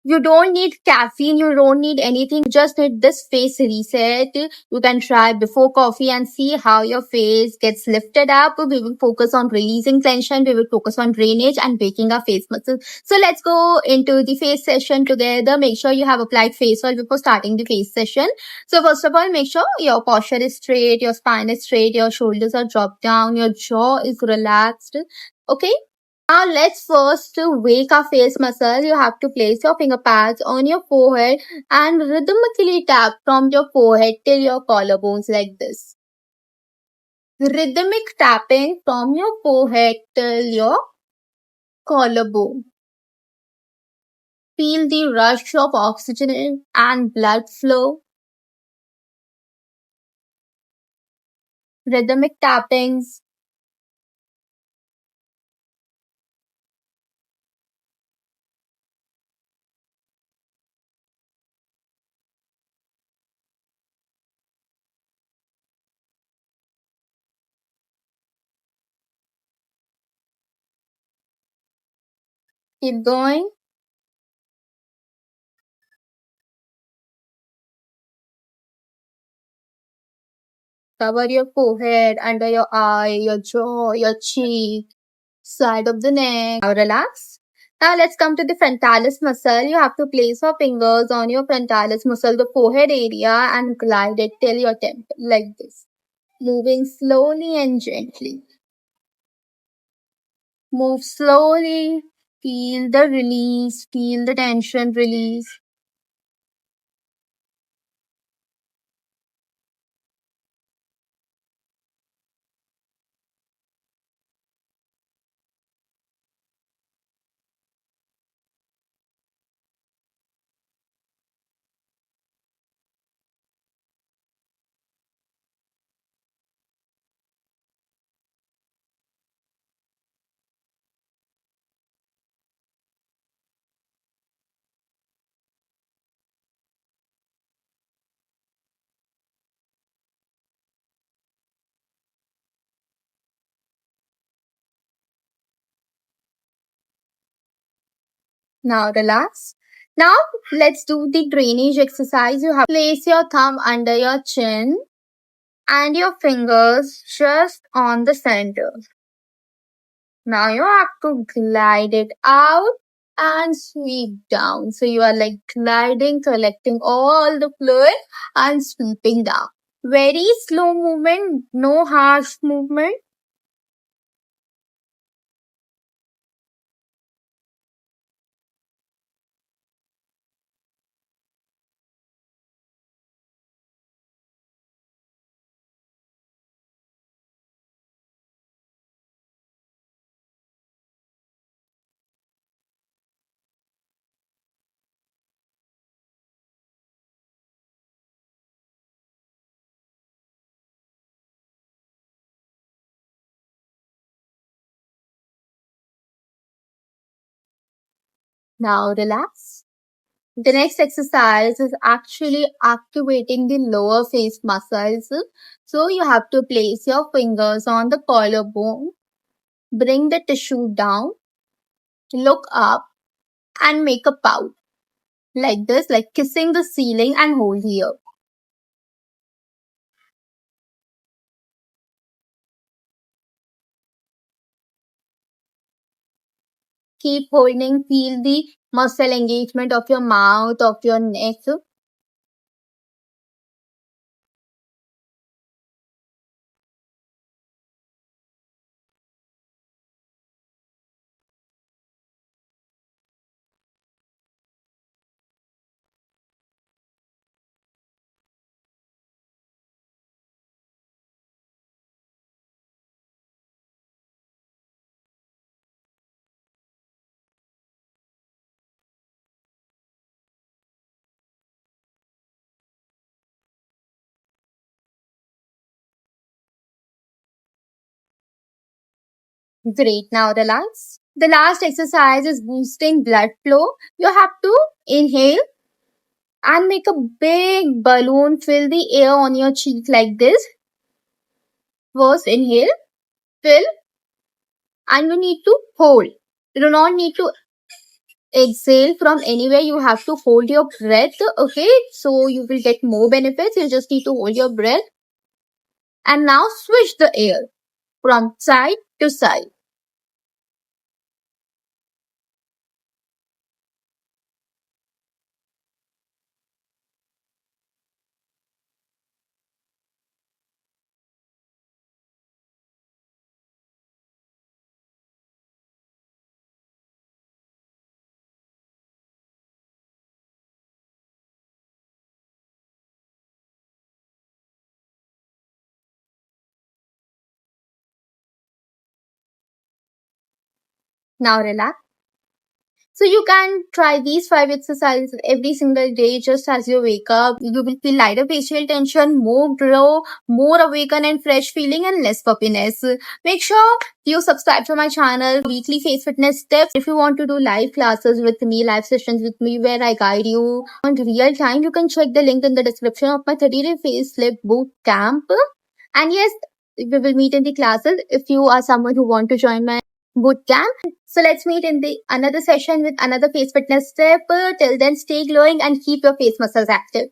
You don't need caffeine, you don't need anything, you just need this face reset. You can try before coffee and see how your face gets lifted up. We will focus on releasing tension, we will focus on drainage and waking our face muscles. So let's go into the face session together. Make sure you have applied face oil before starting the face session. So first of all, make sure your posture is straight, your spine is straight, your shoulders are dropped down, your jaw is relaxed. Okay. Now let's first wake our face muscle. You have to place your finger pads on your forehead and rhythmically tap from your forehead till your collarbones like this. Rhythmic tapping from your forehead till your collarbone. Feel the rush of oxygen and blood flow. Rhythmic tappings. Keep going. Cover your forehead, under your eye, your jaw, your cheek, side of the neck. Now relax. Now let's come to the frontalis muscle. You have to place your fingers on your frontalis muscle, the forehead area, and glide it till your temple like this. Moving slowly and gently. Move slowly. Feel the release. Feel the tension release. Now relax. Now let's do the drainage exercise. You have to place your thumb under your chin and your fingers just on the center. Now you have to glide it out and sweep down. So you are like gliding, collecting all the fluid and sweeping down. Very slow movement, no harsh movement. Now relax. The next exercise is actually activating the lower face muscles. So you have to place your fingers on the collarbone, bring the tissue down, look up, and make a pout. Like this, like kissing the ceiling, and hold here. Keep holding, feel the muscle engagement of your mouth, of your neck. Great, now relax. The last exercise is boosting blood flow. You have to inhale and make a big balloon, fill the air on your cheek like this. First inhale, fill, and you need to hold. You do not need to exhale from anywhere. You have to hold your breath. Okay, so you will get more benefits. You just need to hold your breath. And now switch the air from side to side. Now relax. So you can try these 5 exercises every single day just as you wake up. You will feel lighter facial tension, more glow, more awaken and fresh feeling and less puffiness. Make sure you subscribe to my channel, weekly face fitness tips. If you want to do live classes with me, live sessions with me where I guide you on real time, you can check the link in the description of my 30-day face flip boot camp. And yes, we will meet in the classes if you are someone who want to join my boot camp. So let's meet in the another session with another face fitness step. Till then, stay glowing and keep your face muscles active.